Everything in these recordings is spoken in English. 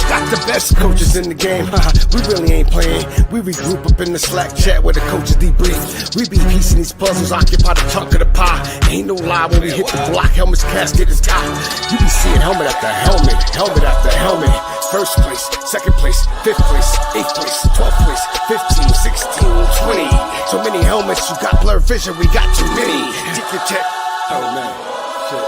Got the best coaches in the game. We really ain't playing. We regroup up in the Slack chat where the coaches debrief. We be piecing these puzzles, occupy the chunk of the pie. Ain't no lie when we hit the block. Helmet's casket is high. You be seeing helmet after helmet, helmet after helmet. First place, second place, fifth place, eighth place, 12th place, 15, 16, 20. So many helmets, you got blurred vision. We got too many. Tick your check. Oh man, shit.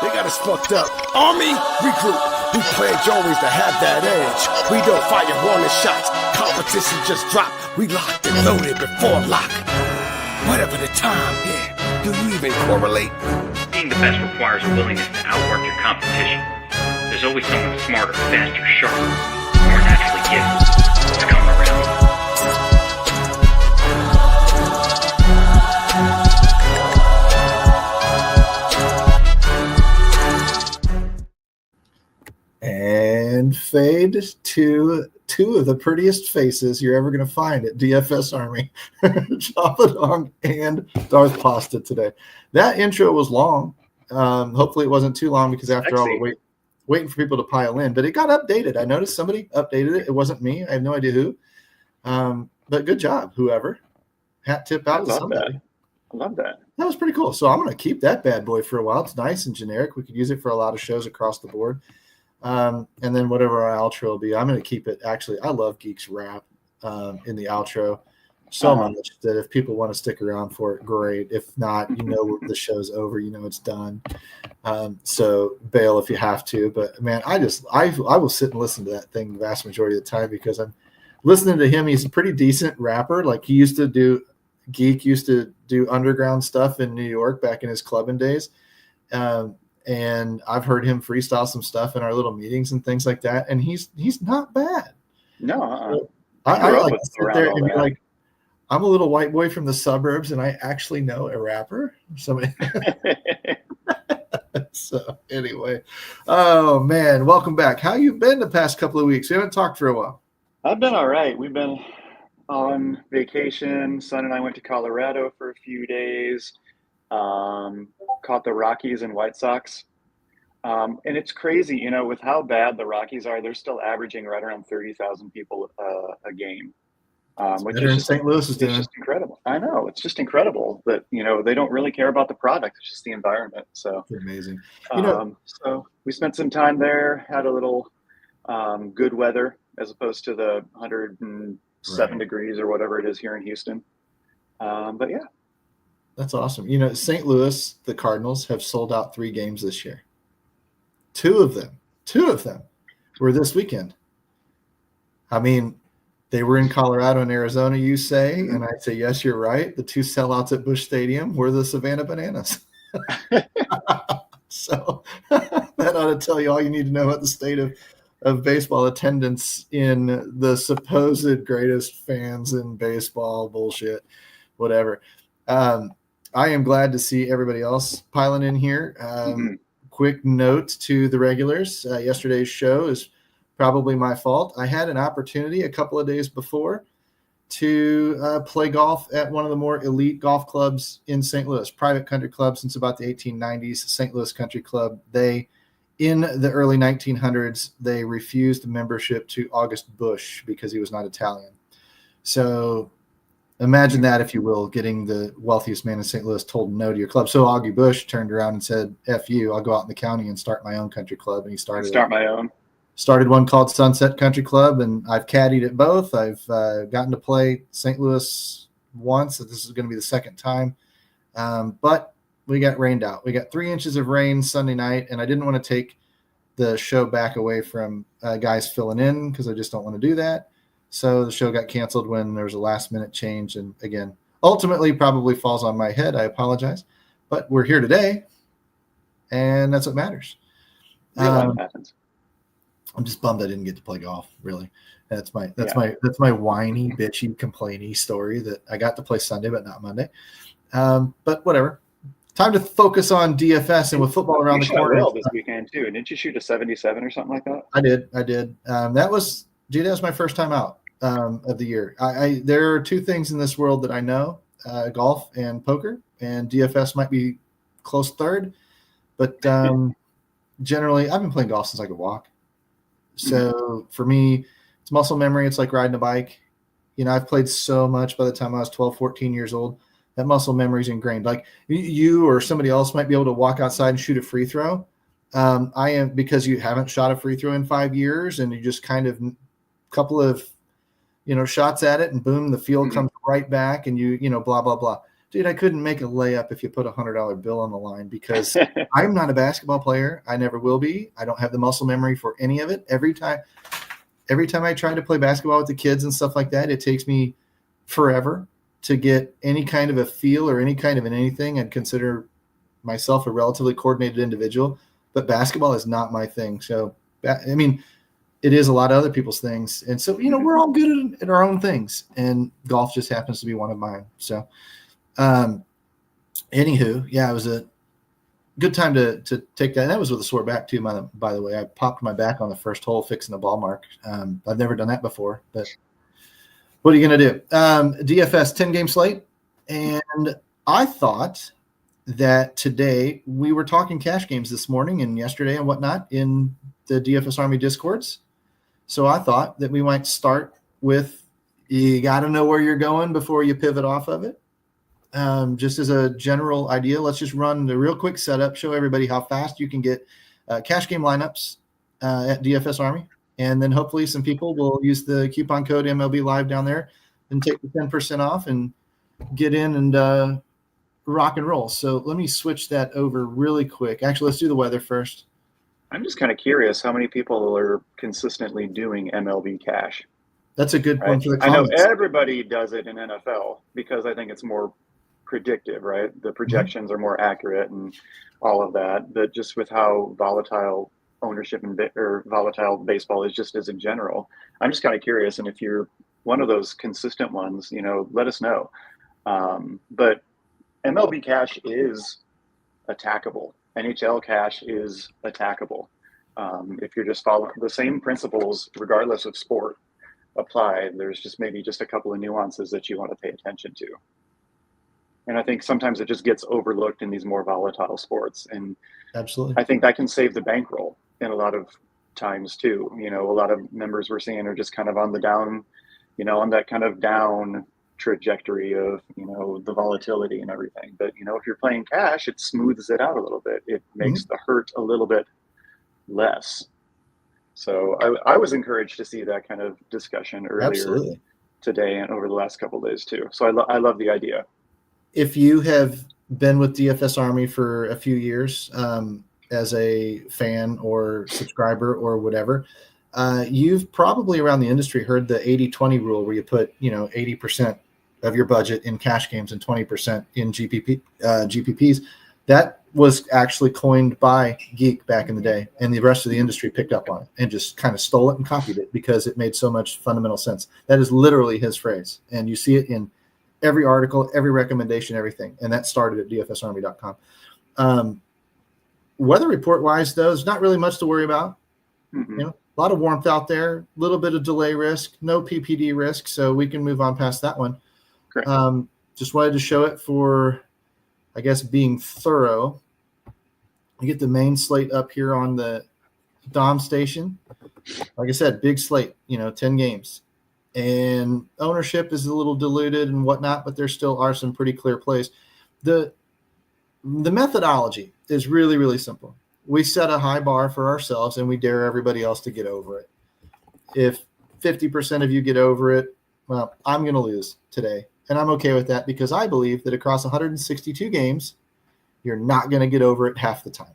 They got us fucked up. Army, regroup. We pledge always to have that edge. We don't fire warning shots. Competition just dropped. We locked and loaded before lock. Whatever the time, yeah. Do you even correlate? Being the best requires a willingness to outwork your competition. There's always someone smarter, faster, sharper, more naturally gifted to come around. And fade to two of the prettiest faces you're ever going to find at DFS Army, Java Dong and Darth Pasta today. That intro was long. Hopefully it wasn't too long because after all, we're waiting for people to pile in. But it got updated. I noticed somebody updated it. It wasn't me. I have no idea who. But good job, whoever. Hat tip out to somebody. I love that. That was pretty cool. So I'm going to keep that bad boy for a while. It's nice and generic. We could use it for a lot of shows across the board. And then whatever our outro will be, I'm going to keep it. Actually, I love Geeks Rap in the outro so much that if people want to stick around for it, great. If not, the show's over. It's done. So bail if you have to. But man, I will sit and listen to that thing the vast majority of the time because I'm listening to him. He's a pretty decent rapper. Like Geek used to do underground stuff in New York back in his clubbing days. And I've heard him freestyle some stuff in our little meetings and things like that. And he's not bad. No, I like to sit there and be like, I'm a little white boy from the suburbs and I actually know a rapper. So anyway, oh man, welcome back. How you been the past couple of weeks? We haven't talked for a while. I've been all right. We've been on vacation. Son and I went to Colorado for a few days. Caught the Rockies and White Sox. And it's crazy, with how bad the Rockies are, they're still averaging right around 30,000 people a game. Which is just, St. Louis is doing. Just incredible. I know. It's just incredible that, they don't really care about the product. It's just the environment. So it's amazing. So we spent some time there, had a little good weather as opposed to the 107 degrees or whatever it is here in Houston. But yeah. That's awesome. St. Louis, the Cardinals, have sold out 3 games this year. Two of them were this weekend. I mean, they were in Colorado and Arizona, you say, and I say, yes, you're right. The 2 sellouts at Busch Stadium were the Savannah Bananas. So that ought to tell you all you need to know about the state of baseball attendance in the supposed greatest fans in baseball bullshit, whatever. I am glad to see everybody else piling in here. Quick note to the regulars. Yesterday's show is probably my fault. I had an opportunity a couple of days before to play golf at one of the more elite golf clubs in St. Louis, private country club since about the 1890s, St. Louis Country Club. In the early 1900s, they refused membership to August Busch because he was not Italian. So imagine that, if you will, getting the wealthiest man in St. Louis told no to your club. So Augie Busch turned around and said, F you, I'll go out in the county and start my own country club. And he started one called Sunset Country Club, and I've caddied at both. I've gotten to play St. Louis once. So this is going to be the second time. But we got rained out. We got 3 inches of rain Sunday night, and I didn't want to take the show back away from guys filling in because I just don't want to do that. So the show got canceled when there was a last-minute change. And, again, ultimately probably falls on my head. I apologize. But we're here today, and that's what matters. Happens. I'm just bummed I didn't get to play golf, really. That's my whiny, bitchy, complainy story that I got to play Sunday but not Monday. But whatever. Time to focus on DFS, and with football around the corner. This weekend, too. Didn't you shoot a 77 or something like that? I did. That was my first time out of the year. There are 2 things in this world that I know, golf and poker, and DFS might be close third. But generally, I've been playing golf since I could walk. So for me, it's muscle memory. It's like riding a bike. I've played so much by the time I was 12, 14 years old. That muscle memory is ingrained. Like you or somebody else might be able to walk outside and shoot a free throw. I am, because you haven't shot a free throw in 5 years and you just kind of couple of, shots at it and boom, the field comes right back and blah, blah, blah. Dude, I couldn't make a layup if you put $100 bill on the line because I'm not a basketball player. I never will be. I don't have the muscle memory for any of it. Every time I try to play basketball with the kids and stuff like that, it takes me forever to get any kind of a feel or any kind of an anything. I'd consider myself a relatively coordinated individual, but basketball is not my thing. So, I mean, it is a lot of other people's things. And so, we're all good at our own things, and golf just happens to be one of mine. So, anywho, yeah, it was a good time to take that. And that was with a sore back too, by the way. I popped my back on the first hole fixing a ball mark. I've never done that before, but what are you going to do? DFS 10-game slate. And I thought that today we were talking cash games this morning and yesterday and whatnot in the DFS Army Discords. So I thought that we might start with, you got to know where you're going before you pivot off of it. Just as a general idea, let's just run the real quick setup, show everybody how fast you can get cash game lineups at DFS Army. And then hopefully some people will use the coupon code MLB Live down there and take the 10% off and get in and rock and roll. So let me switch that over really quick. Actually, let's do the weather first. I'm just kind of curious how many people are consistently doing MLB cash. That's a good point for the comments. comments. I know everybody does it in NFL because I think it's more predictive, right? The projections are more accurate and all of that. But just with how volatile ownership or volatile baseball is just as in general, I'm just kind of curious. And if you're one of those consistent ones, let us know. But MLB cash is attackable. NHL cash is attackable. If you're just following the same principles, regardless of sport, apply, there's just maybe just a couple of nuances that you want to pay attention to. And I think sometimes it just gets overlooked in these more volatile sports. And absolutely, I think that can save the bankroll in a lot of times too. A lot of members we're seeing are just kind of on the down, on that kind of down trajectory of, the volatility and everything. But, if you're playing cash, it smooths it out a little bit. It makes the hurt a little bit less. So I was encouraged to see that kind of discussion earlier today and over the last couple of days too. So I love the idea. If you have been with DFS Army for a few years as a fan or subscriber or whatever, you've probably around the industry heard the 80-20 rule where you put, 80% of your budget in cash games and 20% in GPPs. That was actually coined by Geek back in the day, and the rest of the industry picked up on it and just kind of stole it and copied it because it made so much fundamental sense. That is literally his phrase, and you see it in every article, every recommendation, everything. And that started at dfsarmy.com. Weather report wise, though, there's not really much to worry about. A lot of warmth out there, a little bit of delay risk, no PPD risk. So we can move on past that one. Great. Just wanted to show it for, I guess, being thorough. You get the main slate up here on the Dom station. Like I said, big slate, 10 games. And ownership is a little diluted and whatnot, but there still are some pretty clear plays. The methodology is really, really simple. We set a high bar for ourselves and we dare everybody else to get over it. If 50% of you get over it, well, I'm going to lose today. And I'm okay with that because I believe that across 162 games, you're not going to get over it half the time.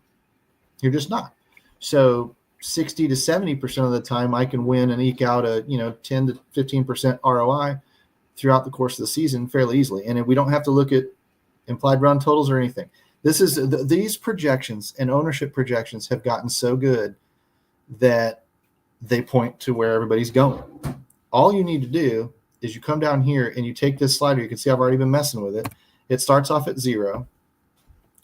You're just not. So 60 to 70% of the time I can win and eke out a 10 to 15% ROI throughout the course of the season fairly easily. And we don't have to look at implied run totals or anything. These projections and ownership projections have gotten so good that they point to where everybody's going. All you need to do is you come down here and you take this slider. You can see I've already been messing with it. It starts off at 0.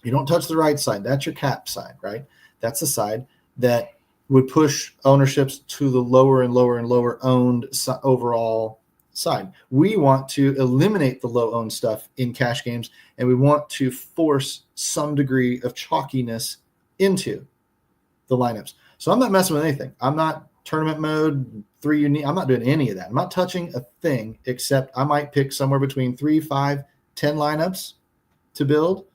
You don't touch the right side. That's your cap side, right? That's the side that would push ownerships to the lower and lower and lower owned overall side. We want to eliminate the low owned stuff in cash games, and we want to force some degree of chalkiness into the lineups. So I'm not messing with anything. I'm not tournament mode, 3 unique. I'm not doing any of that. I'm not touching a thing, except I might pick somewhere between 3, 5, 10 lineups to build.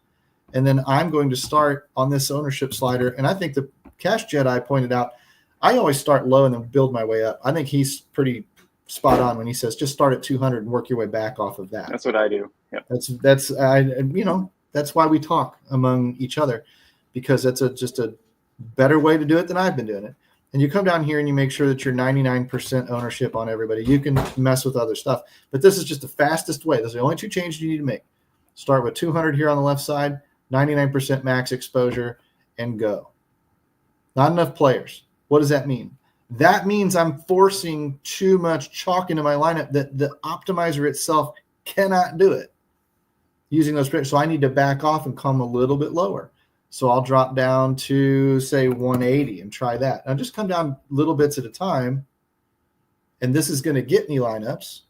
And then I'm going to start on this ownership slider. And I think the Cash Jedi pointed out, I always start low and then build my way up. I think he's pretty spot on when he says just start at 200 and work your way back off of that. That's what I do. Yep. That's why we talk among each other, because that's just a better way to do it than I've been doing it. And you come down here and you make sure that you're 99% ownership on everybody. You can mess with other stuff, but this is just the fastest way. Those are the only 2 changes you need to make. Start with 200 here on the left side, 99% max exposure, and go. Not enough players. What does that mean? That means I'm forcing too much chalk into my lineup that the optimizer itself cannot do it using those players. So I need to back off and come a little bit lower. So I'll drop down to, say, 180 and try that. Now just come down little bits at a time, and this is going to get me lineups.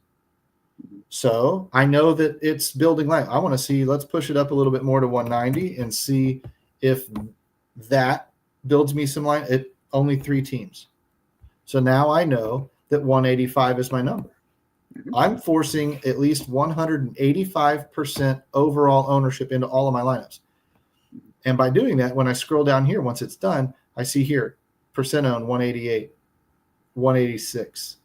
So I know that it's building line. I want to see, let's push it up a little bit more to 190 and see if that builds me some line. It only 3 teams. So now I know that 185 is my number. I'm forcing at least 185% overall ownership into all of my lineups. And by doing that, when I scroll down here, once it's done, I see here, percent owned 188, 186,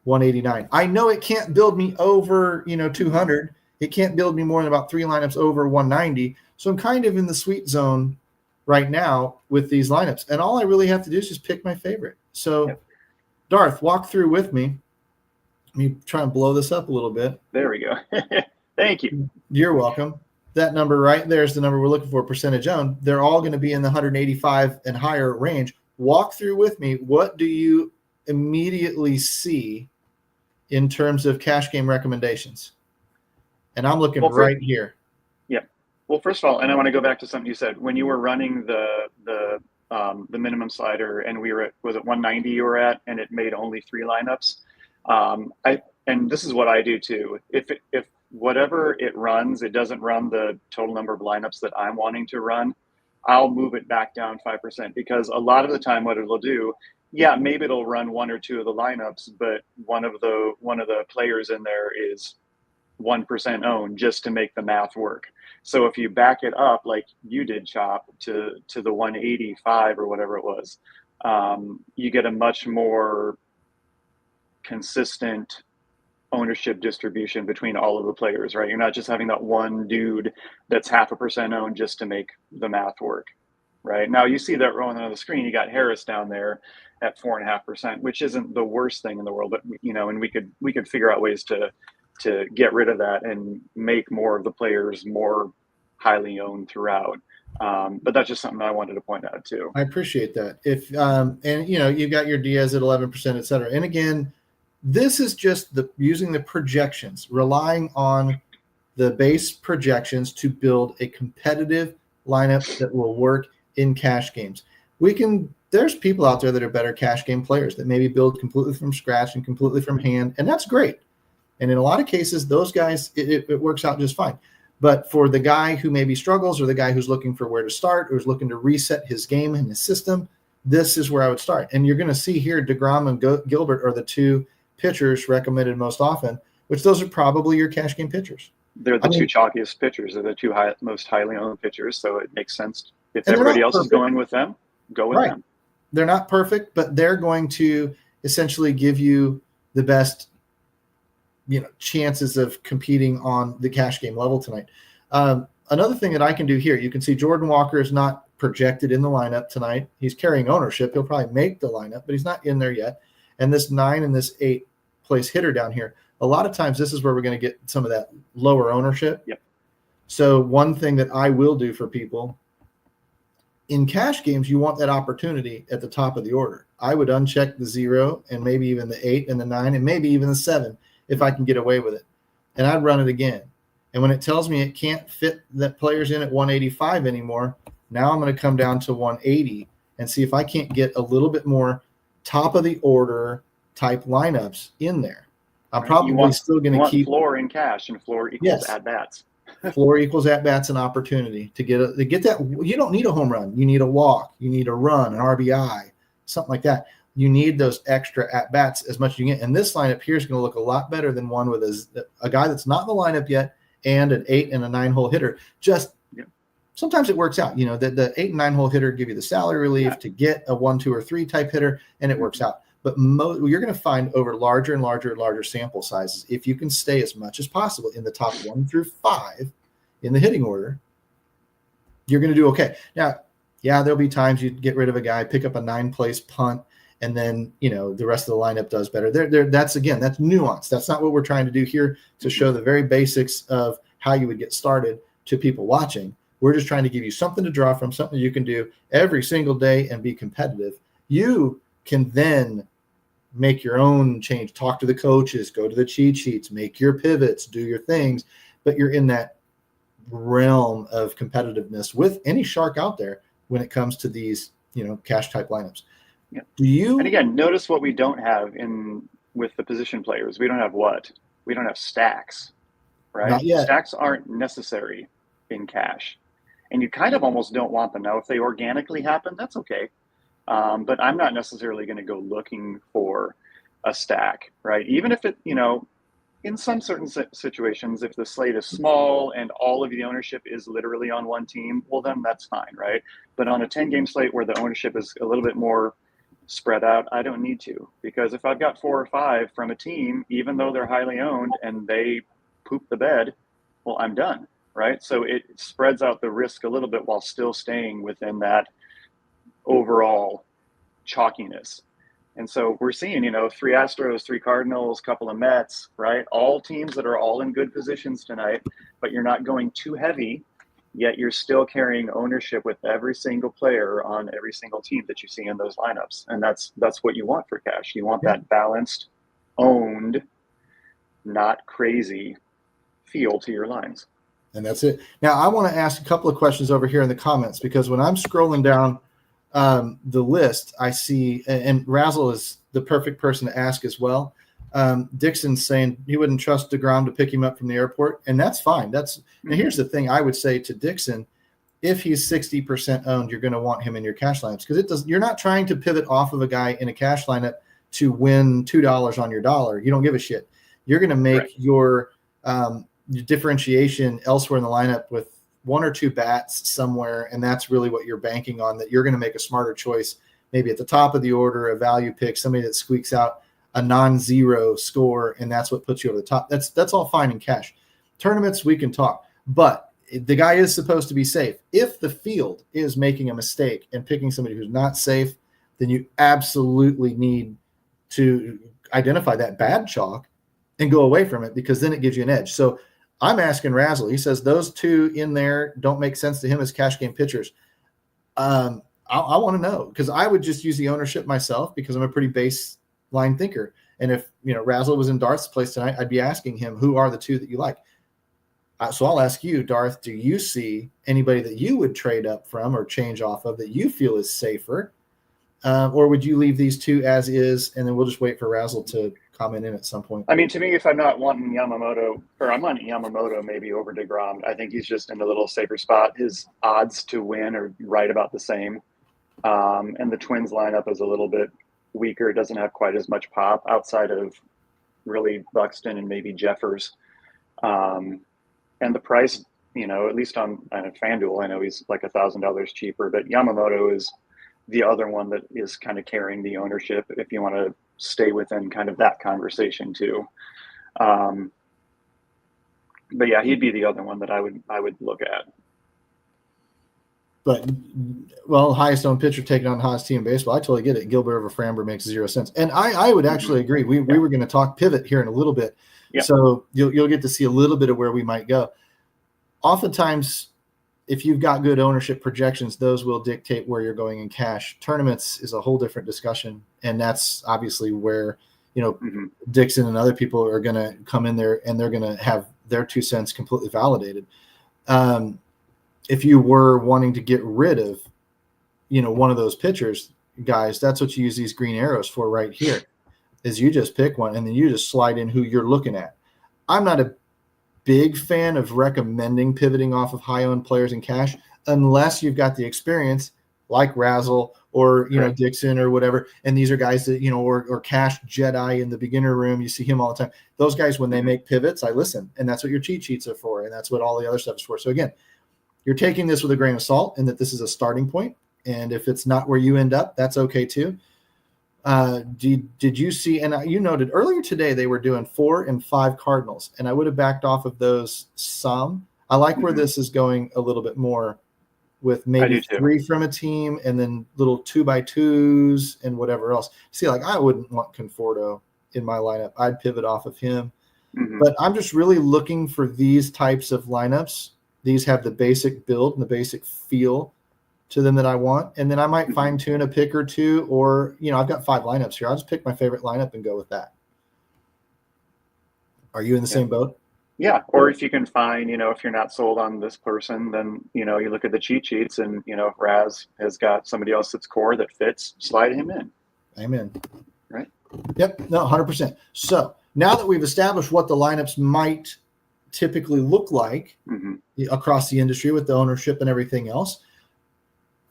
189. I know it can't build me over, 200. It can't build me more than about 3 lineups over 190. So I'm kind of in the sweet zone right now with these lineups. And all I really have to do is just pick my favorite. So, yep. Darth, walk through with me. Let me try and blow this up a little bit. There we go. Thank you. You're welcome. That number right there is the number we're looking for, percentage owned. They're all going to be in the 185 and higher range. Walk through with me. What do you immediately see in terms of cash game recommendations? And I'm looking right here. Yep. Well, first of all, and I want to go back to something you said. When you were running the minimum slider and we were at, was it 190 you were at, and it made only 3 lineups? And this is what I do too. If whatever it runs, it doesn't run the total number of lineups that I'm wanting to run, I'll move it back down 5%, because a lot of the time what it'll do, yeah, maybe it'll run 1 or 2 of the lineups, but one of the players in there is 1% owned just to make the math work. So if you back it up like you did, Chop, to the 185 or whatever it was, you get a much more consistent ownership distribution between all of the players, right? You're not just having that one dude that's 0.5% owned just to make the math work, right? Now you see that rolling on the screen. You got Harris down there at 4.5%, which isn't the worst thing in the world, but and we could figure out ways to get rid of that and make more of the players more highly owned throughout. But that's just something I wanted to point out too. I appreciate that. If and you got your Diaz at 11%, et cetera. And again, this is just using the projections, relying on the base projections to build a competitive lineup that will work in cash games. There's people out there that are better cash game players that maybe build completely from scratch and completely from hand, and that's great. And in a lot of cases, those guys, it works out just fine. But for the guy who maybe struggles, or the guy who's looking for where to start, or is looking to reset his game and his system, this is where I would start. And you're going to see here, DeGrom and Gilbert are the 2 pitchers recommended most often, which those are probably your cash game pitchers. They're the 2 chalkiest pitchers. They're the 2 most highly owned pitchers. So it makes sense. If everybody else is going with them, go with them. They're not perfect, but they're going to essentially give you the best chances of competing on the cash game level tonight. Another thing that I can do here, you can see Jordan Walker is not projected in the lineup tonight. He's carrying ownership. He'll probably make the lineup, but he's not in there yet. And this 9 and this 8 place hitter down here, a lot of times this is where we're going to get some of that lower ownership. Yep. So one thing that I will do for people, in cash games, you want that opportunity at the top of the order. I would uncheck the 0 and maybe even the 8 and the 9 and maybe even the 7 if I can get away with it. And I'd run it again. And when it tells me it can't fit that player's in at 185 anymore, now I'm going to come down to 180 and see if I can't get a little bit more top of the order type lineups in there. I'm probably still going to keep floor in cash, and floor equals at bats. Floor equals at-bats and opportunity to get that. You don't need a home run. You need a walk. You need a run, an RBI, something like that. You need those extra at-bats as much as you get. And this lineup here is going to look a lot better than one with a guy that's not in the lineup yet and an 8 and a 9 hole hitter. Just sometimes it works out. The 8 and 9 hole hitter give you the salary relief to get a 1, 2, or 3 type hitter, and it works out. But you're going to find over larger and larger and larger sample sizes, if you can stay as much as possible in the top 1 through 5 in the hitting order, you're going to do okay. Now, there'll be times you get rid of a guy, pick up a 9-place punt, and then the rest of the lineup does better. That's nuance. That's not what we're trying to do here, to show the very basics of how you would get started to people watching. We're just trying to give you something to draw from, something you can do every single day and be competitive. You can then make your own change, talk to the coaches, go to the cheat sheets, make your pivots, do your things, but you're in that realm of competitiveness with any shark out there when it comes to these, cash type lineups. Yeah. And again, notice what we don't have with the position players. We don't have we don't have stacks, right? Not yet. Stacks aren't necessary in cash, and you kind of almost don't want them. Now, if they organically happen, that's okay. But I'm not necessarily going to go looking for a stack, right? Even if it, in some certain situations, if the slate is small and all of the ownership is literally on one team, well, then that's fine, right? But on a 10-game slate where the ownership is a little bit more spread out, I don't need to, because if I've got 4 or 5 from a team, even though they're highly owned and they poop the bed, well, I'm done, right? So it spreads out the risk a little bit while still staying within that overall chalkiness. And so we're seeing, 3 Astros, 3 Cardinals, couple of Mets, right? All teams that are all in good positions tonight, but you're not going too heavy, yet you're still carrying ownership with every single player on every single team that you see in those lineups. And that's what you want for cash. You want that balanced, owned, not crazy feel to your lines. And that's it. Now, I want to ask a couple of questions over here in the comments, because when I'm scrolling down the list, I see, and Razzle is the perfect person to ask as well. Dixon's saying he wouldn't trust DeGrom to pick him up from the airport, and that's fine. And here's the thing I would say to Dixon: if he's 60% owned, you're going to want him in your cash lineups, because you're not trying to pivot off of a guy in a cash lineup to win $2 on your dollar. You don't give a shit. You're going to make your differentiation elsewhere in the lineup with 1 or 2 bats somewhere, and that's really what you're banking on, that you're going to make a smarter choice, maybe at the top of the order, a value pick, somebody that squeaks out a non-zero score, and that's what puts you over the top. That's all fine in cash. Tournaments, we can talk, but the guy is supposed to be safe. If the field is making a mistake and picking somebody who's not safe, then you absolutely need to identify that bad chalk and go away from it, because then it gives you an edge. So I'm asking Razzle. He says those 2 in there don't make sense to him as cash game pitchers. I want to know, because I would just use the ownership myself, because I'm a pretty baseline thinker. And if Razzle was in Darth's place tonight, I'd be asking him, who are the 2 that you like? So I'll ask you, Darth, do you see anybody that you would trade up from or change off of that you feel is safer? Or would you leave these 2 as is, and then we'll just wait for Razzle to comment in at some point? I mean, to me, if I'm not wanting Yamamoto, or I'm on Yamamoto maybe over DeGrom, I think he's just in a little safer spot. His odds to win are right about the same. And the Twins lineup is a little bit weaker. It doesn't have quite as much pop outside of really Buxton and maybe Jeffers. And the price, at least on FanDuel, I know he's like $1,000 cheaper, but Yamamoto is the other one that is kind of carrying the ownership, if you want to stay within kind of that conversation too. But yeah, he'd be the other one that I would look at. But, well, highest owned pitcher taking on hottest team in baseball, I totally get it. Gilbert over Framber makes 0 sense. And I would actually agree. We were going to talk pivot here in a little bit. Yeah. So you'll get to see a little bit of where we might go. Oftentimes, if you've got good ownership projections, those will dictate where you're going in cash. Tournaments is a whole different discussion, and that's obviously where Dixon and other people are going to come in there, and they're going to have their 2 cents completely validated. If you were wanting to get rid of, one of those pitchers, guys, that's what you use these green arrows for right here, is you just pick one and then you just slide in who you're looking at. I'm not a big fan of recommending pivoting off of high-owned players in cash unless you've got the experience like Razzle or, Dixon or whatever. And these are guys that, or Cash Jedi in the beginner room. You see him all the time. Those guys, when they make pivots, I listen. And that's what your cheat sheets are for. And that's what all the other stuff is for. So again, you're taking this with a grain of salt and that this is a starting point. And if it's not where you end up, that's okay too. Did you see, and you noted earlier today, they were doing 4 and 5 Cardinals, and I would have backed off of those some. I like where this is going a little bit more with maybe 3 from a team and then little 2x2s and whatever else. See, like I wouldn't want Conforto in my lineup. I'd pivot off of him, but I'm just really looking for these types of lineups. These have the basic build and the basic feel to them that I want. And then I might fine tune a pick or two, or, I've got 5 lineups here. I'll just pick my favorite lineup and go with that. Are you in the same boat? Yeah. Or if you can find, if you're not sold on this person, then, you look at the cheat sheets and, if Raz has got somebody else that's core that fits, slide him in. Amen. Right. Yep. No, 100%. So now that we've established what the lineups might typically look like across the industry with the ownership and everything else,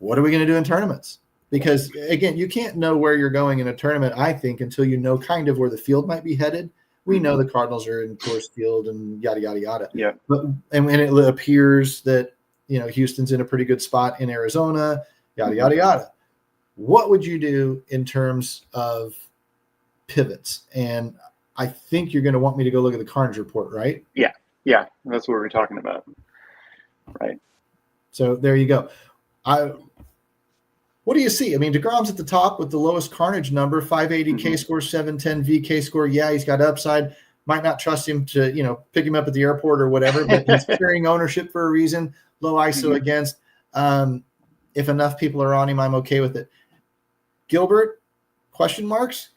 what are we going to do in tournaments? Because again, you can't know where you're going in a tournament, I think, until you know kind of where the field might be headed. We know the Cardinals are in Coors Field and yada, yada, yada. Yeah. But, and when it appears that, Houston's in a pretty good spot in Arizona, yada, yada, yada. What would you do in terms of pivots? And I think you're going to want me to go look at the Carnage report, right? Yeah. Yeah. That's what we're talking about. Right. So there you go. What do you see? I mean, DeGrom's at the top with the lowest Carnage number, 580 K score, 710 VK score. Yeah, he's got upside. Might not trust him to, pick him up at the airport or whatever, but he's carrying ownership for a reason. Low ISO against. If enough people are on him, I'm okay with it. Gilbert, question marks?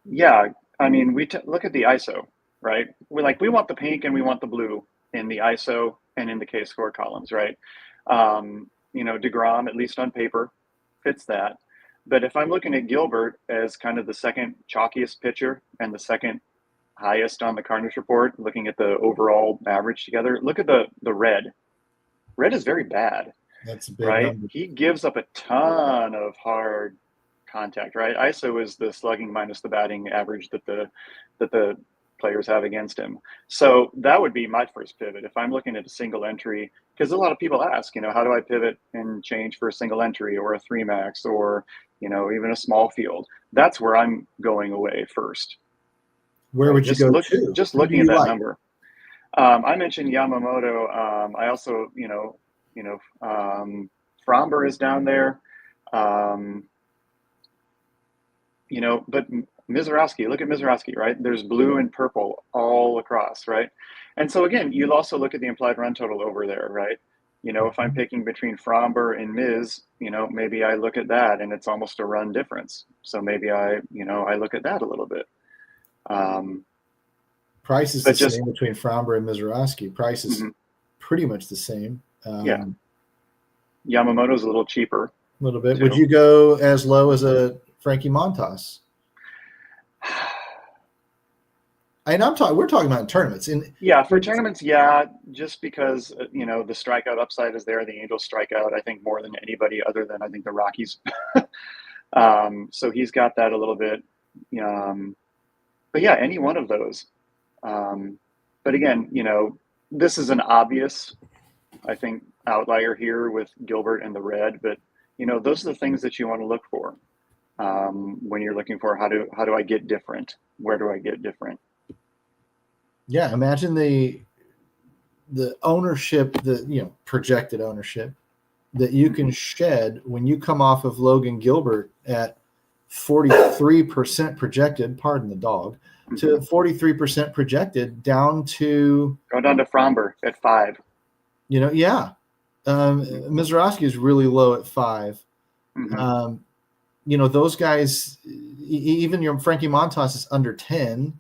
Yeah. I mean, we look at the ISO, right? We want the pink and we want the blue in the ISO and in the K score columns, right? DeGrom, at least on paper, fits that. But if I'm looking at Gilbert as kind of the second chalkiest pitcher and the second highest on the Carnage report, looking at the overall average together, look at the red. Red is very bad. That's a big right? number. He gives up a ton of hard contact, right? ISO is the slugging minus the batting average that the players have against him. So that would be my first pivot. If I'm looking at a single entry, because a lot of people ask, how do I pivot and change for a single entry or a 3-max or, even a small field? That's where I'm going away first. Where would you go to? Just looking at that number. I mentioned Yamamoto. I also, Fromber is down there. But Mizorowski, look at Mizorowski, right? There's blue and purple all across, right? And so again, you'll also look at the implied run total over there, right? If I'm picking between Fromber and Miz, maybe I look at that and it's almost a run difference. So maybe I look at that a little bit. Price is the same between Fromber and Mizorowski. Price is pretty much the same. Yeah. Yamamoto's a little cheaper. A little bit. Too. Would you go as low as a Frankie Montas? And we're talking about in tournaments. For tournaments, just because, the strikeout upside is there. The Angels strike out, I think, more than anybody other than, I think, the Rockies. So he's got that a little bit. But yeah, any one of those. But again, this is an obvious, I think, outlier here with Gilbert and the red. But, those are the things that you want to look for when you're looking for how do I get different? Where do I get different? Yeah, imagine the ownership, the projected ownership that you can shed when you come off of Logan Gilbert at 43% projected, pardon the dog, to 43% projected down to Fromber at 5. Mizorowski is really low at 5. Those guys, even your Frankie Montas is under 10.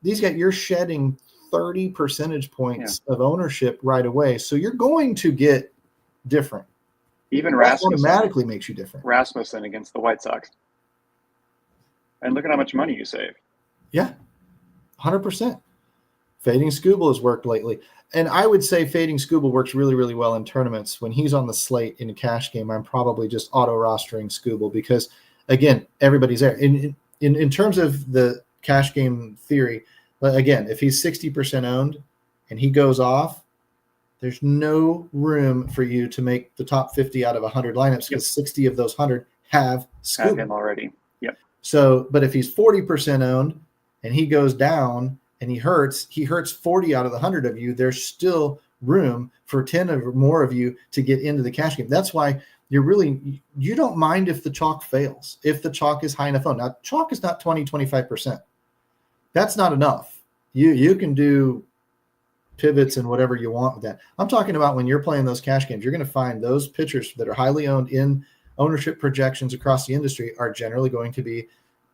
These guys, you're shedding 30 percentage points of ownership right away. So you're going to get different. Even Rasmussen automatically makes you different. Rasmussen against the White Sox. And look at how much money you save. Yeah, 100%. Fading Scooble has worked lately. And I would say Fading Scooble works really, really well in tournaments. When he's on the slate in a cash game, I'm probably just auto-rostering Scooble because, again, everybody's there. In terms of the cash game theory, again, if he's 60% owned and he goes off, there's no room for you to make the top 50 out of 100 lineups because 60 of those 100 have Scooble. Have him already. Yep. So, but if he's 40% owned and he goes down and he hurts 40 out of the 100 of you, there's still room for 10 or more of you to get into the cash game. That's why you don't mind if the chalk fails, if the chalk is high enough owned. Now, chalk is not 20, 25%. That's not enough. You can do pivots and whatever you want with that. I'm talking about when you're playing those cash games, you're going to find those pitchers that are highly owned in ownership projections across the industry are generally going to be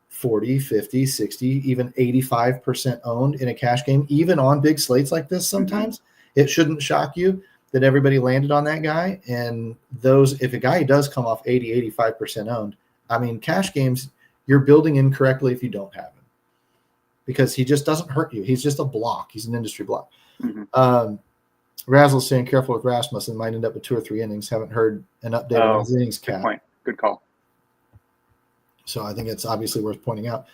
40, 50, 60, even 85% owned in a cash game, even on big slates like this. Sometimes it shouldn't shock you that everybody landed on that guy. And if a guy does come off 80, 85% owned, I mean, cash games, you're building incorrectly if you don't have him because he just doesn't hurt you. He's just a block. He's an industry block. Razzle's saying careful with Rasmussen, might end up with 2 or 3 innings. Haven't heard an update on his innings cap. Good point. Good call. So I think it's obviously worth pointing out.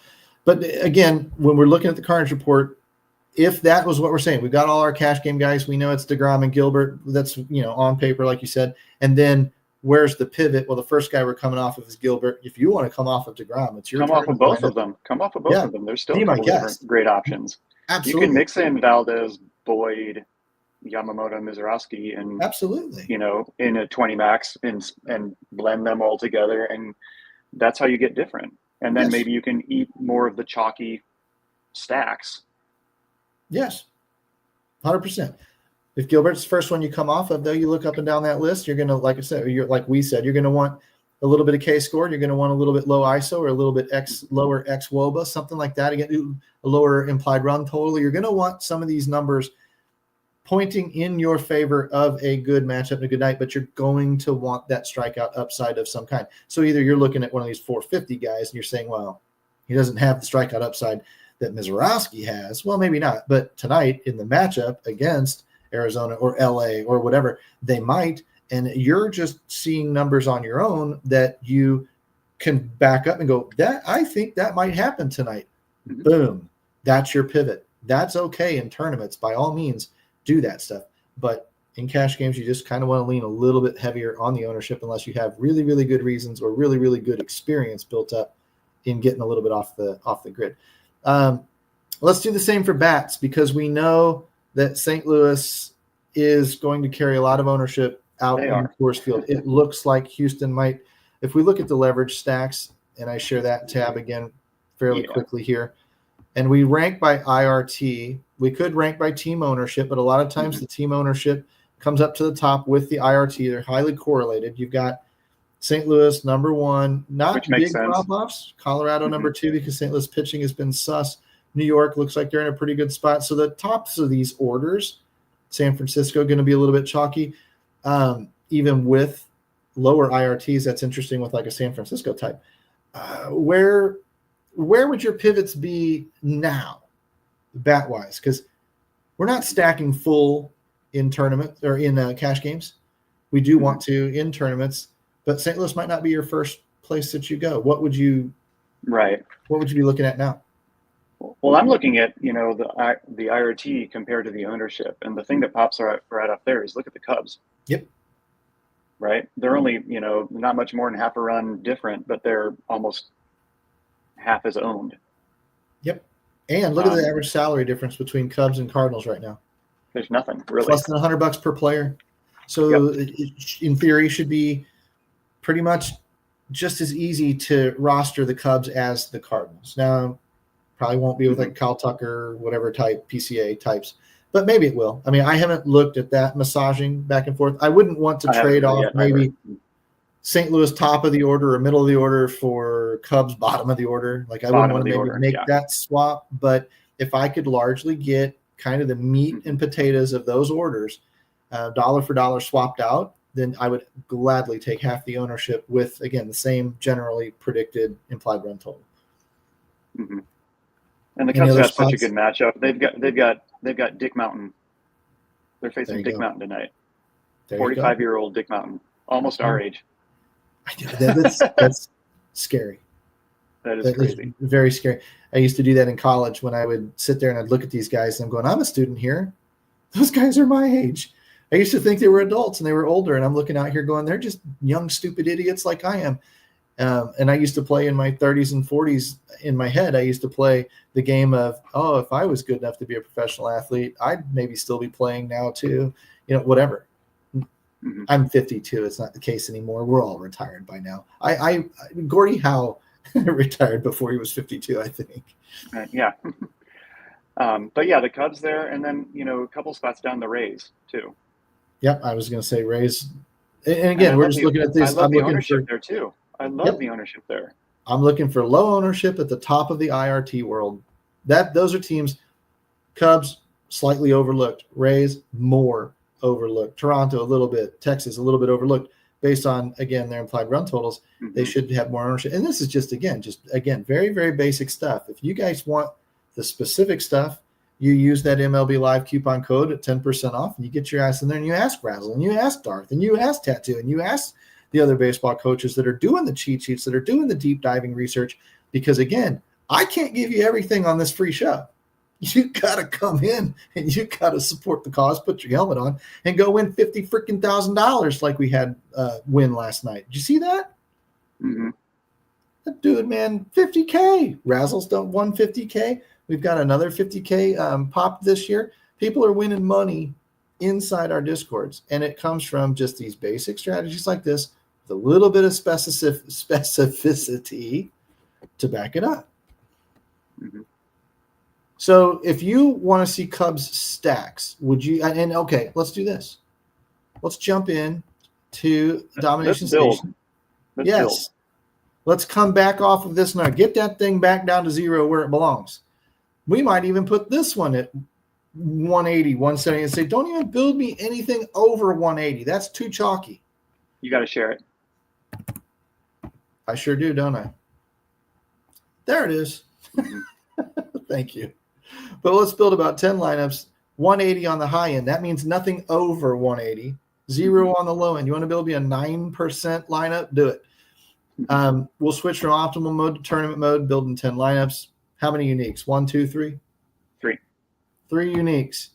But again, when we're looking at the Carnage report, if that was what we're saying, we've got all our cash game guys. We know it's DeGrom and Gilbert. That's, on paper, like you said. And then where's the pivot? Well, the first guy we're coming off of is Gilbert. If you want to come off of DeGrom, it's your turn. Come off of both of them. There's still a couple different great options. Absolutely. You can mix in Valdez, Boyd, Yamamoto, Mizorowski, and absolutely, in a 20 max and blend them all together, and that's how you get different. And then maybe you can eat more of the chalky stacks. Yes, 100%. If Gilbert's the first one you come off of, though, you look up and down that list, you're going to, like I said, you're going to want a little bit of K score. You're going to want a little bit low ISO or a little bit lower X WOBA, something like that. Again, a lower implied run total. You're going to want some of these numbers pointing in your favor of a good matchup and a good night, but you're going to want that strikeout upside of some kind. So either you're looking at one of these 450 guys and you're saying, well, he doesn't have the strikeout upside that Mizorowski has. Well, maybe not. But tonight in the matchup against Arizona or LA or whatever, they might. And you're just seeing numbers on your own that you can back up and go, I think that might happen tonight. Mm-hmm. Boom. That's your pivot. That's okay in tournaments. By all means, do that stuff. But in cash games, you just kind of want to lean a little bit heavier on the ownership unless you have really, really good reasons or really, really good experience built up in getting a little bit off the grid. Let's do the same for bats because we know that St. Louis is going to carry a lot of ownership out in Coors Field. It looks like Houston might, if we look at the leverage stacks, and I share that tab again fairly quickly here, and we rank by IRT. We could rank by team ownership, but a lot of times the team ownership comes up to the top with the IRT. They're highly correlated. You've got St. Louis number 1, not big drop-offs. Colorado number 2 because St. Louis pitching has been sus. New York looks like they're in a pretty good spot. So the tops of these orders, San Francisco going to be a little bit chalky, even with lower IRTs. That's interesting with like a San Francisco type. Where would your pivots be now, bat-wise? Because we're not stacking full in tournaments or in cash games. We do want to in tournaments, but St. Louis might not be your first place that you go. What would you be looking at now? Well, I'm looking at, the IRT compared to the ownership. And the thing that pops right up there is look at the Cubs. Yep. Right? They're only, not much more than half a run different, but they're almost half as owned. Yep. And look at the average salary difference between Cubs and Cardinals right now. There's nothing, really. Less than $100 per player. So it, in theory, should be pretty much just as easy to roster the Cubs as the Cardinals. Now, probably won't be with like Kyle Tucker, whatever type, PCA types, but maybe it will. I mean, I haven't looked at that massaging back and forth. I wouldn't want to trade off maybe St. Louis top of the order or middle of the order for Cubs bottom of the order. Like I wouldn't want to maybe make that swap, but if I could largely get kind of the meat and potatoes of those orders, dollar for dollar swapped out, then I would gladly take half the ownership with, again, the same generally predicted implied run total. Mm-hmm. And the Cubs have such a good matchup. They've They've got Dick Mountain. They're facing Dick Mountain tonight. 45-year-old Dick Mountain, almost our age. That's scary. That is crazy. Very scary. I used to do that in college when I would sit there and I'd look at these guys and I'm going, I'm a student here. Those guys are my age. I used to think they were adults and they were older, and I'm looking out here going, they're just young, stupid idiots like I am. And I used to play in my 30s and 40s. In my head, I used to play the game of, if I was good enough to be a professional athlete, I'd maybe still be playing now too, whatever. Mm-hmm. I'm 52. It's not the case anymore. We're all retired by now. Gordie Howe retired before he was 52, I think. Yeah. But yeah, the Cubs there, and then, a couple spots down the Rays too. Yep, I was going to say Rays. And again, we're just looking at this. I love the ownership there too. I love the ownership there. I'm looking for low ownership at the top of the IRT world. Those are teams. Cubs slightly overlooked. Rays more overlooked. Toronto a little bit. Texas a little bit overlooked based on, again, their implied run totals. Mm-hmm. They should have more ownership. And this is just very, very basic stuff. If you guys want the specific stuff, you use that MLB Live coupon code at 10% off, and you get your ass in there and you ask Razzle and you ask Darth and you ask Tattoo and you ask the other baseball coaches that are doing the cheat sheets, that are doing the deep diving research. Because again, I can't give you everything on this free show. You got to come in and you got to support the cause, put your helmet on, and go win $50,000 like we had win last night. Did you see that? Mm-hmm. That dude, man, $50K. Razzle's done won $50K. We've got another $50K pop this year. People are winning money inside our Discords, and it comes from just these basic strategies like this with a little bit of specificity to back it up. Mm-hmm. So if you want to see Cubs stacks, would you – and okay, let's do this. Let's jump in to Domination Station. Yes. Let's come back off of this now. Get that thing back down to 0 where it belongs. We might even put this one at 180, 170 and say, don't even build me anything over 180. That's too chalky. You got to share it. I sure do, don't I? There it is. Thank you. But let's build about 10 lineups, 180 on the high end. That means nothing over 180, 0 on the low end. You want to build me a 9% lineup? Do it. We'll switch from optimal mode to tournament mode, building 10 lineups. How many uniques? 1, 2, 3? 3. 3 uniques.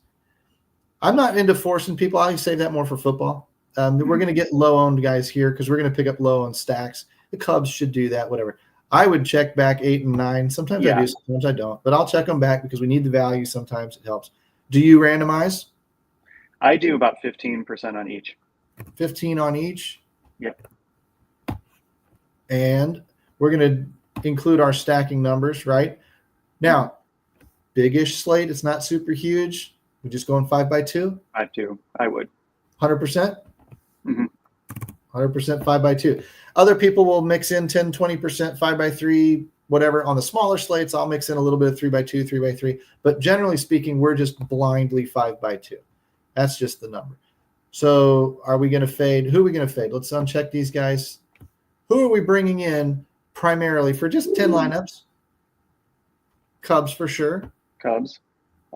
I'm not into forcing people. I save that more for football. We're going to get low-owned guys here because we're going to pick up low-owned stacks. The Cubs should do that, whatever. I would check back 8 and 9. Sometimes I do, sometimes I don't. But I'll check them back because we need the value. Sometimes it helps. Do you randomize? I do about 15% on each. 15 on each? Yep. And we're going to include our stacking numbers, right? Now, big-ish slate. It's not super huge. We're just going 5x2? 5-2. I would. 100%? Mm-hmm. 100% 5x2. Other people will mix in 10, 20%, 5x3, whatever. On the smaller slates, I'll mix in a little bit of 3x2, 3x3. But generally speaking, we're just blindly 5x2. That's just the number. So are we going to fade? Who are we going to fade? Let's uncheck these guys. Who are we bringing in primarily for just 10 lineups? Cubs for sure. Cubs.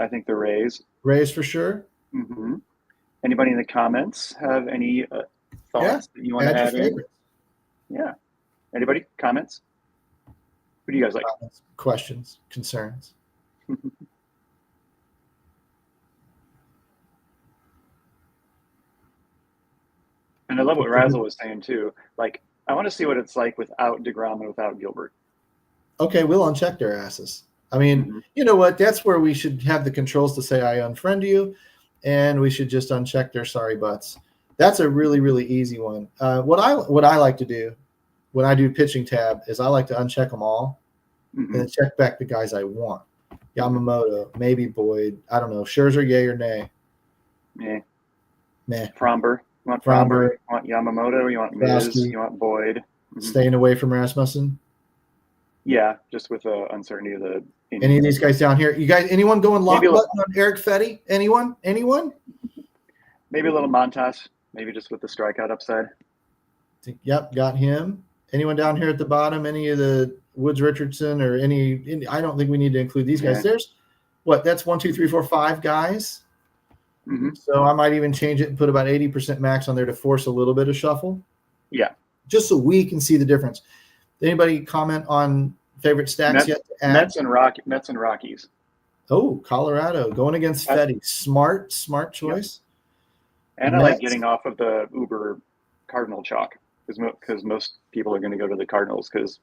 I think the Rays. Rays for sure. Mm-hmm. Anybody in the comments have any thoughts that you want to add in? Yeah. Anybody? Comments? Who do you guys like? Comments, questions, concerns? And I love what Razzle was saying too. Like, I want to see what it's like without DeGrom and without Gilbert. Okay, we'll uncheck their asses. I mean, You know what? That's where we should have the controls to say I unfriend you, and we should just uncheck their sorry butts. That's a really, really easy one. What I like to do when I do pitching tab is I like to uncheck them all and then check back the guys I want. Yamamoto, maybe Boyd. I don't know. Scherzer, yay or nay? Meh. Meh. Fromber. You want Fromber? You want Yamamoto? You want Miz? You want Boyd? Staying away from Rasmussen? Yeah, just with the uncertainty of the. Any of these guys down here? You guys? Anyone going lock button on Eric Fetty? Anyone? Maybe a little Montas. Maybe just with the strikeout upside. Yep, got him. Anyone down here at the bottom? Any of the Woods Richardson or any I don't think we need to include these guys. That's 1, 2, 3, 4, 5 guys. Mm-hmm. So I might even change it and put about 80% max on there to force a little bit of shuffle. Yeah. Just so we can see the difference. Anybody comment on favorite stacks yet to add? Mets and Rockies. Oh, Colorado going against Fetty. Smart choice. Yep. And Mets. I like getting off of the Uber Cardinal chalk because most people are going to go to the Cardinals because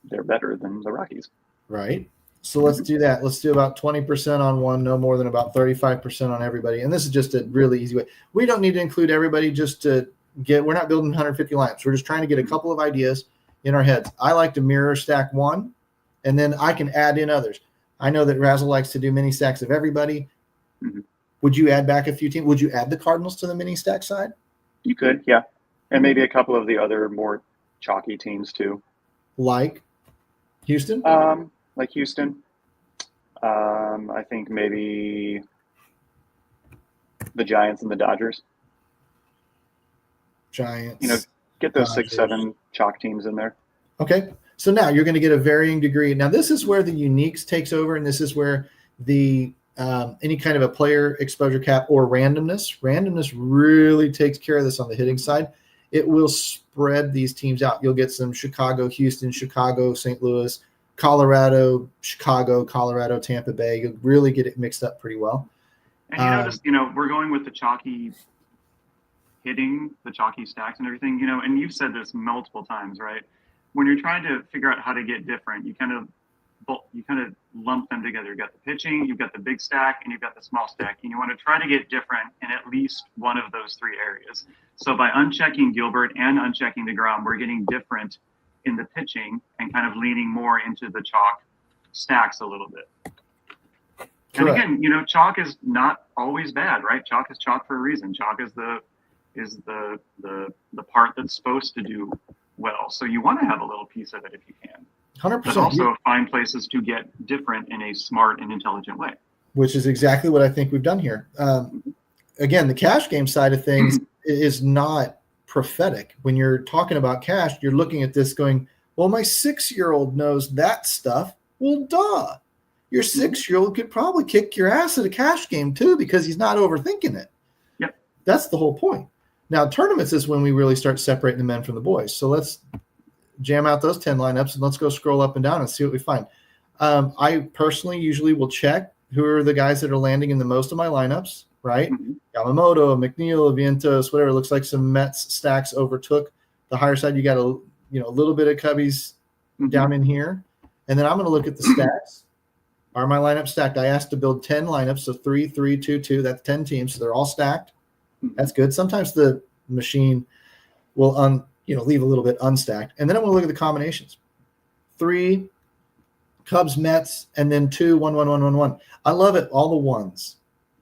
they're better than the Rockies. Right. So let's do that. Let's do about 20% on one, no more than about 35% on everybody. And this is just a really easy way. We don't need to include everybody just to we're not building 150 lineups. We're just trying to get a couple of ideas in our heads. I like to mirror stack one, and then I can add in others. I know that Razzle likes to do mini stacks of everybody. Mm-hmm. Would you add back a few teams? Would you add the Cardinals to the mini stack side? You could, yeah. And maybe a couple of the other more chalky teams too. Like Houston? Like Houston. I think maybe the Giants and the Dodgers. Giants. Get those Dodgers. 6-7 chalk teams in there. Okay. So now you're going to get a varying degree. Now this is where the uniques takes over, and this is where the any kind of a player exposure cap or randomness really takes care of this on the hitting side. It will spread these teams out. You'll get some Chicago, Houston, Chicago, St. Louis, Colorado, Chicago, Colorado, Tampa Bay. You'll really get it mixed up pretty well. And we're going with the chalky hitting, the chalky stacks and everything, and you've said this multiple times, right? When you're trying to figure out how to get different, you kind of lump them together. You've got the pitching, you've got the big stack, and you've got the small stack. And you want to try to get different in at least one of those three areas. So by unchecking Gilbert and unchecking DeGrom, we're getting different in the pitching and kind of leaning more into the chalk stacks a little bit. Correct. And again, chalk is not always bad, right? Chalk is chalk for a reason. Chalk is the part that's supposed to do well. So you want to have a little piece of it if you can. 100%. But also find places to get different in a smart and intelligent way. Which is exactly what I think we've done here. Again, the cash game side of things is not prophetic. When you're talking about cash, you're looking at this going, well, my 6-year-old knows that stuff. Well, duh. Your 6-year-old could probably kick your ass at a cash game too because he's not overthinking it. Yep. That's the whole point. Now, tournaments is when we really start separating the men from the boys. So let's jam out those 10 lineups and let's go scroll up and down and see what we find. I personally usually will check who are the guys that are landing in the most of my lineups, right? Mm-hmm. Yamamoto, McNeil, Vientos, whatever. It looks like some Mets stacks overtook the higher side. You got a little bit of Cubbies down in here. And then I'm going to look at the stacks. Are my lineups stacked? I asked to build 10 lineups, so 3, 3, 2, 2. That's 10 teams, so they're all stacked. That's good. Sometimes the machine will leave a little bit unstacked. And then I'm going to look at the combinations. 3 Cubs, Mets, and then 2, 1, 1, 1, 1, 1. I love it. All the ones.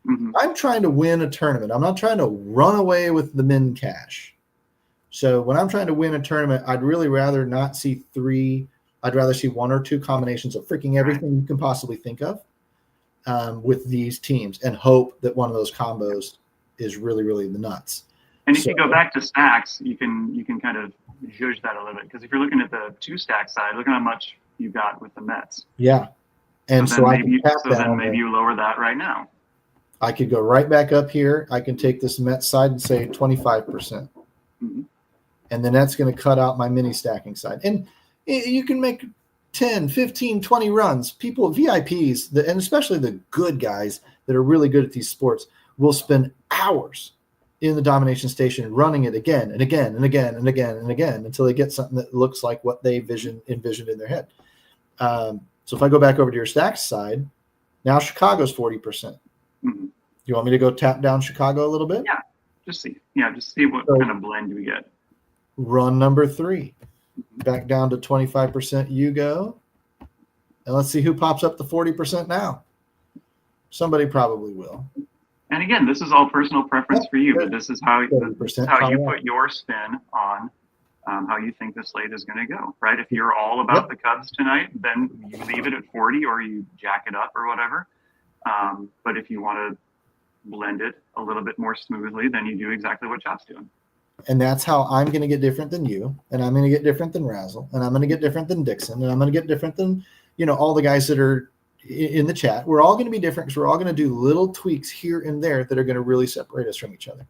Mm-hmm. I'm trying to win a tournament. I'm not trying to run away with the min cash. So when I'm trying to win a tournament, I'd really rather not see 3. I'd rather see 1 or 2 combinations of freaking everything you can possibly think of with these teams and hope that one of those combos is really, really the nuts. And if you go back to stacks, you can kind of judge that a little bit. Because if you're looking at the 2 stack side, look at how much you got with the Mets. Yeah. And so maybe you lower that right now. I could go right back up here. I can take this Mets side and say 25%. Mm-hmm. And then that's going to cut out my mini stacking side. And you can make 10, 15, 20 runs. People, VIPs, and especially the good guys that are really good at these sports, will spend hours in the domination station running it again and again and again and again and again until they get something that looks like what they envisioned in their head. So if I go back over to your stacks side, now Chicago's 40%. Mm-hmm. You want me to go tap down Chicago a little bit? Yeah, just see what kind of blend we get. Run number 3. Back down to 25%. You go. And let's see who pops up to 40% now. Somebody probably will. And again, this is all personal preference for you, but this is how you put your spin on how you think the slate is going to go, right? If you're all about the Cubs tonight, then you leave it at 40 or you jack it up or whatever. But if you want to blend it a little bit more smoothly, then you do exactly what Chop's doing. And that's how I'm going to get different than you, and I'm going to get different than Razzle, and I'm going to get different than Dixon, and I'm going to get different than, all the guys that are in the chat. We're all going to be different because we're all going to do little tweaks here and there that are going to really separate us from each other.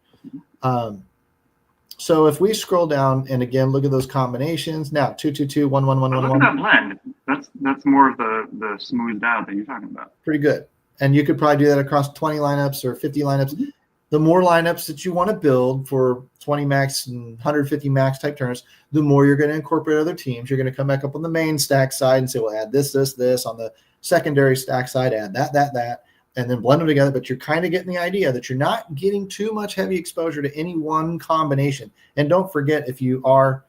So if we scroll down and again look at those combinations now, 2, 2, 2, 1, 1, 1, 1, Look 1. at that blend. That's more of the smoothed out that you're talking about. Pretty good. And you could probably do that across 20 lineups or 50 lineups. The more lineups that you want to build for 20 max and 150 max type tournaments, the more you're going to incorporate other teams. You're going to come back up on the main stack side and say, well, add this, this, this. On the secondary stack side, add that, and then blend them together. But you're kind of getting the idea that you're not getting too much heavy exposure to any one combination. And don't forget, if you are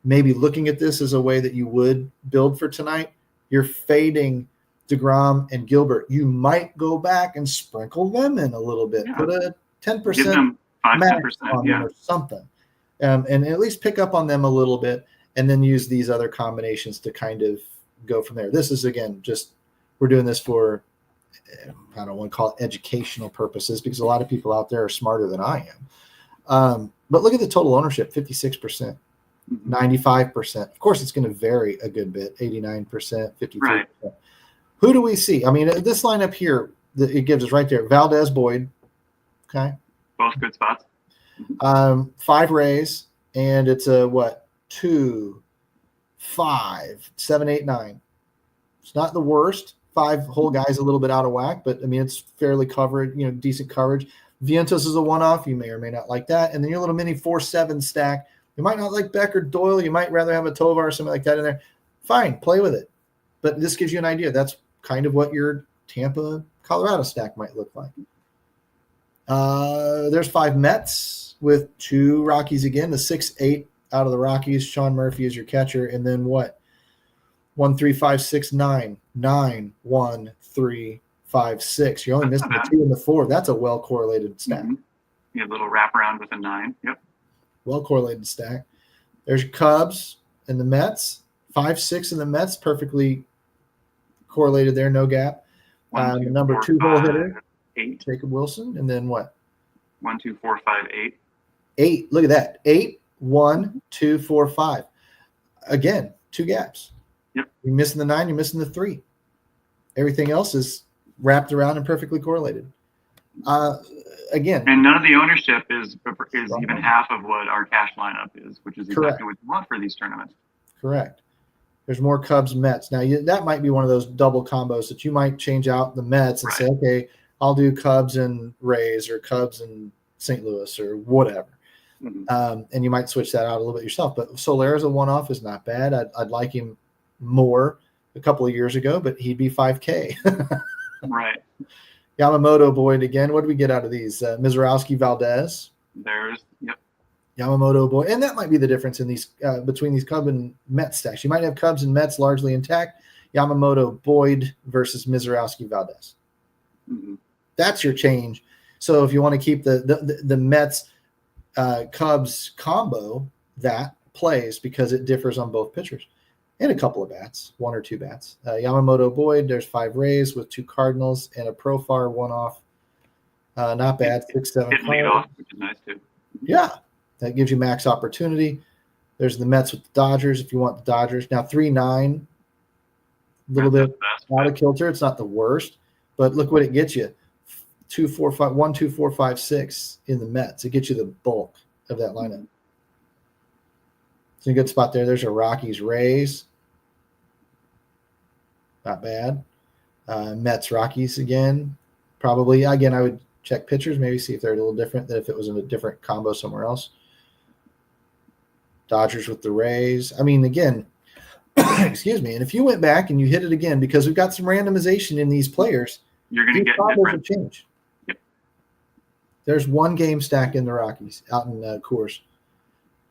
maybe looking at this as a way that you would build for tonight, you're fading DeGrom and Gilbert. You might go back and sprinkle them in a little bit. Yeah. Put a 10% Give them 5-10%, on them or something, and at least pick up on them a little bit, and then use these other combinations to kind of go from there. This is, again, just we're doing this for, I don't want to call it educational purposes, because a lot of people out there are smarter than I am. But look at the total ownership, 56%, 95%. Of course, it's going to vary a good bit, 89%, 53%. Right. Who do we see? I mean, this lineup here, it gives us right there, Valdez, Boyd. Okay. Both good spots. 5 Rays, and it's a 2, 5, 7, 8, 9. It's not the worst. 5 whole guys a little bit out of whack, but I mean it's fairly covered, decent coverage. Vientos is a one-off. You may or may not like that. And then your little mini 4-7 stack. You might not like Beck or Doyle. You might rather have a Tovar or something like that in there. Fine, play with it. But this gives you an idea. That's kind of what your Tampa, Colorado stack might look like. There's 5 Mets with 2 Rockies again. The 6-8 out of the Rockies. Sean Murphy is your catcher. And then what? 1, 3, 5, 6, 9. 9, 1, 3, 5, 6. You're only missing the 2 and the 4. That's a well-correlated stack. You have a little wraparound with a 9. Yep. Well-correlated stack. There's Cubs and the Mets. 5, 6 in the Mets. Perfectly correlated there. No gap. 1, 2, number 4, 2 hole 5, hitter. 8. Jacob Wilson. And then what? 1, 2, 4, 5, 8. 8. Look at that. 8, 1, 2, 4, 5. Again, 2 gaps. Yep. You're missing the 9. You're missing the 3. Everything else is wrapped around and perfectly correlated. Again. And none of the ownership is even half of what our cash lineup is, which is exactly what you want for these tournaments. Correct. There's more Cubs Mets. Now, that might be one of those double combos that you might change out the Mets and say, okay, I'll do Cubs and Rays or Cubs and St. Louis or whatever. And you might switch that out a little bit yourself. But Soler as a one-off is not bad. I'd like him more a couple of years ago, but he'd be 5K. Right. Yamamoto, Boyd again. What do we get out of these? Mizorowski, Valdez. Yep. Yamamoto, Boyd. And that might be the difference in these between these Cubs and Mets stacks. You might have Cubs and Mets largely intact. Yamamoto, Boyd versus Mizorowski, Valdez. That's your change. So if you want to keep the Mets Cubs combo, that plays because it differs on both pitchers. And a couple of bats, 1 or 2 bats. Yamamoto, Boyd, there's 5 Rays with 2 Cardinals and a Profar one-off. Not bad, 6, 7, 5. Lead off, which is nice too. Yeah, that gives you max opportunity. There's the Mets with the Dodgers if you want the Dodgers. Now 3-9, a little bit out of kilter. It's not the worst, but look what it gets you. 2, 4, 5, 1, 2, 4, 5, 6 in the Mets. It gets you the bulk of that lineup. It's a good spot there. There's a Rockies Rays. Not bad. Mets Rockies again. Probably again I would check pitchers, maybe see if they're a little different than if it was in a different combo somewhere else. Dodgers with the Rays. I mean, again, excuse me. And if you went back and you hit it again, because we've got some randomization in these players, you're going to get different change. Yep. There's 1 game stack in the Rockies out in Coors,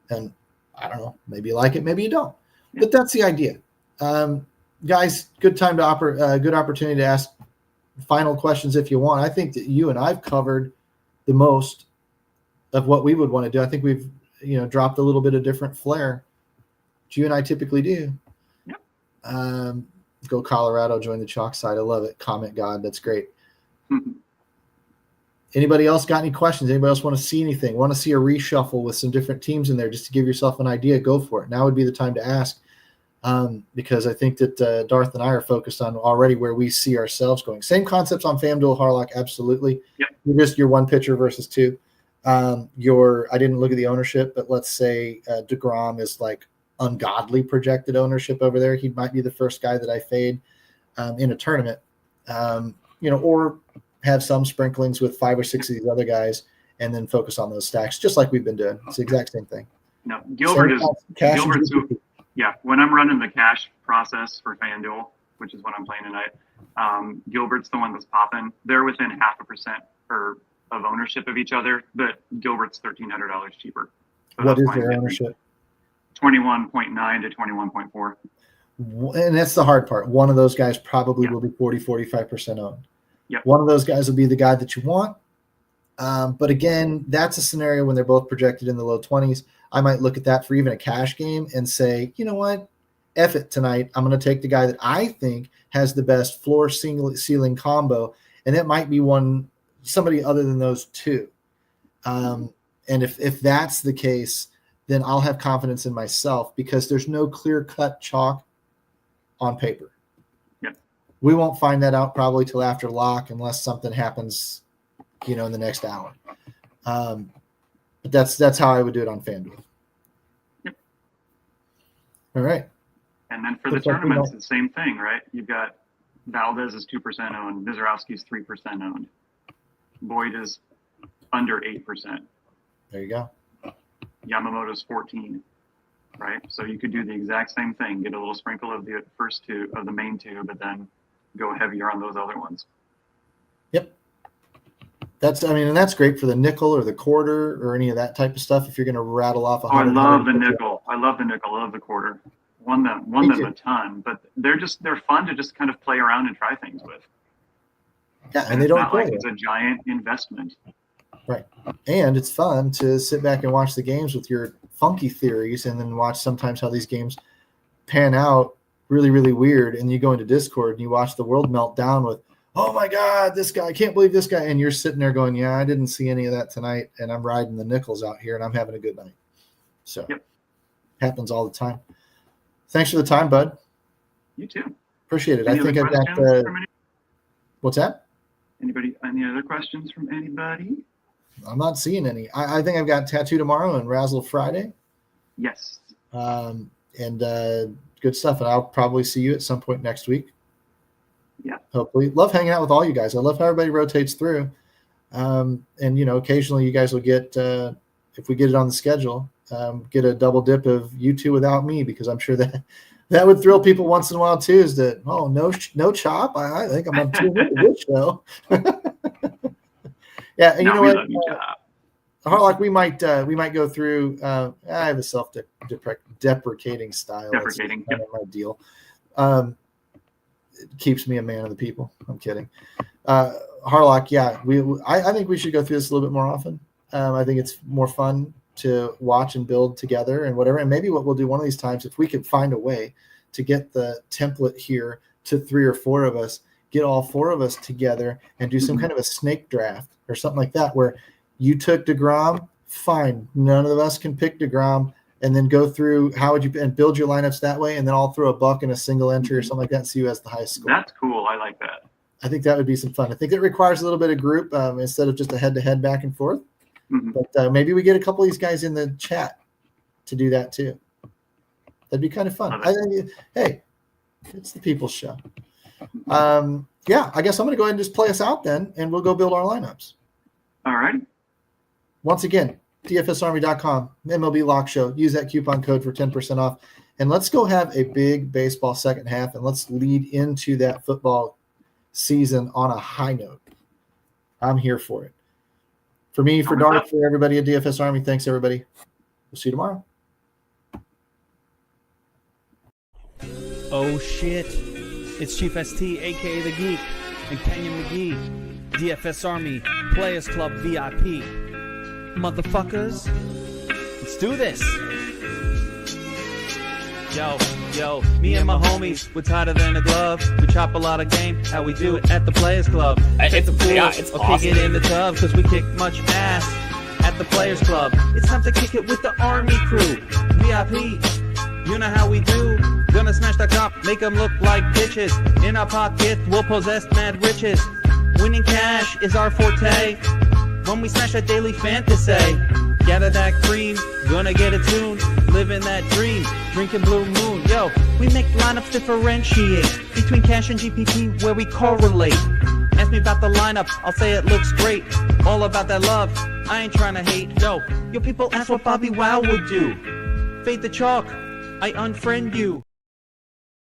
and I don't know. Maybe you like it, maybe you don't. Yep. But that's the idea. Guys, good time to good opportunity to ask final questions if you want. I think that you and I've covered the most of what we would want to do. I think we've dropped a little bit of different flair, which you and I typically do. Yep. Go Colorado, join the chalk side. I love it. Comment God, that's great. Anybody else got any questions? Anybody else want to see anything? Want to see a reshuffle with some different teams in there just to give yourself an idea? Go for it. Now would be the time to ask. because I think that Darth and I are focused on already where we see ourselves going. Same concepts on FanDuel, Harlock, absolutely. Yep. You're just your one pitcher versus two. I didn't look at the ownership, but let's say DeGrom is like ungodly projected ownership over there. He might be the first guy that I fade in a tournament, or have some sprinklings with 5 or 6 of these other guys and then focus on those stacks, just like we've been doing. It's the exact same thing. No, Gilbert's when I'm running the cash process for FanDuel, which is what I'm playing tonight, Gilbert's the one that's popping. They're within 0.5% of ownership of each other, but Gilbert's $1,300 cheaper. So what is their ownership? 21.9 to 21.4. And that's the hard part. One of those guys probably will be 45% owned. Yep. One of those guys will be the guy that you want. But again, that's a scenario when they're both projected in the low 20s. I might look at that for even a cash game and say, you know what? F it tonight. I'm going to take the guy that I think has the best floor ceiling combo. And it might be somebody other than those two. And if that's the case, then I'll have confidence in myself because there's no clear-cut chalk on paper. Yep. We won't find that out probably till after lock unless something happens, in the next hour. But that's how I would do it on FanDuel. Yep. All right. And then for the tournaments, the same thing, right? You've got Valdez is 2% owned. Visarowski's 3% owned. Boyd is under 8%. There you go. Yamamoto's 14, right? So you could do the exact same thing, get a little sprinkle of the first two of the main two, but then go heavier on those other ones. Yep. That's great for the nickel or the quarter or any of that type of stuff. If you're going to rattle off I love the nickel. I love the quarter. Won them a ton, but they're fun to just kind of play around and try things with. Yeah, and they don't play. It's a giant investment. Right. And it's fun to sit back and watch the games with your funky theories and then watch sometimes how these games pan out really, really weird. And you go into Discord and you watch the world melt down with, oh my God, this guy, I can't believe this guy. And you're sitting there going, yeah, I didn't see any of that tonight. And I'm riding the nickels out here and I'm having a good night. So happens all the time. Thanks for the time, bud. You too. Appreciate it. I think I've got what's that? Any other questions from anybody? I'm not seeing any. I think I've got Tattoo tomorrow and Razzle Friday. Yes. And good stuff. And I'll probably see you at some point next week. Yeah. Hopefully. Love hanging out with all you guys. I love how everybody rotates through. And, occasionally you guys will get, if we get it on the schedule, get a double dip of you two without me, because I'm sure that would thrill people once in a while too, is that, no chop. I think I'm on too good show. Yeah, and you know what? Harlock, we might go through. I have a self-deprecating style. Deprecating, that's kind of my deal. It keeps me a man of the people. I'm kidding. Harlock, yeah, I think we should go through this a little bit more often. I think it's more fun to watch and build together and whatever. And maybe what we'll do one of these times, if we could find a way to get the template here to 3 or 4 of us, get all 4 of us together and do some kind of a snake draft or something like that, where you took DeGrom, fine. None of us can pick DeGrom, and then go through and build your lineups that way. And then I'll throw a buck in a single entry or something like that and see who has the highest score. That's cool. I like that. I think that would be some fun. I think it requires a little bit of group instead of just a head-to-head back and forth. Mm-hmm. But maybe we get a couple of these guys in the chat to do that too. That'd be kind of fun. Hey, it's the people's show. Yeah, I guess I'm going to go ahead and just play us out then, and we'll go build our lineups. All right. Once again, DFSArmy.com, MLB Lock Show. Use that coupon code for 10% off. And let's go have a big baseball second half, and let's lead into that football season on a high note. I'm here for it. For me, for Dark, for everybody at DFS Army, thanks, everybody. We'll see you tomorrow. Oh, shit. It's Chief ST, a.k.a. The Geek, and Kenyon McGee, DFS Army Players Club VIP. Motherfuckers, let's do this. Yo, me and my homies, we're tighter than a glove. We chop a lot of game, how we do it at the Players Club. It's awesome. Kick it in the tub, cause we kick much ass at the Players Club. It's time to kick it with the Army crew. VIP, you know how we do. Gonna make them look like bitches. In our pocket, we'll possess mad riches. Winning cash is our forte. When we smash that daily fantasy, gather that cream, gonna get a tune, living that dream, drinking Blue Moon. Yo, we make lineups differentiate between cash and GPP where we correlate. Ask me about the lineup, I'll say it looks great. All about that love, I ain't trying to hate. Yo, people ask what Bobby Wow would do. Fade the chalk, I unfriend you.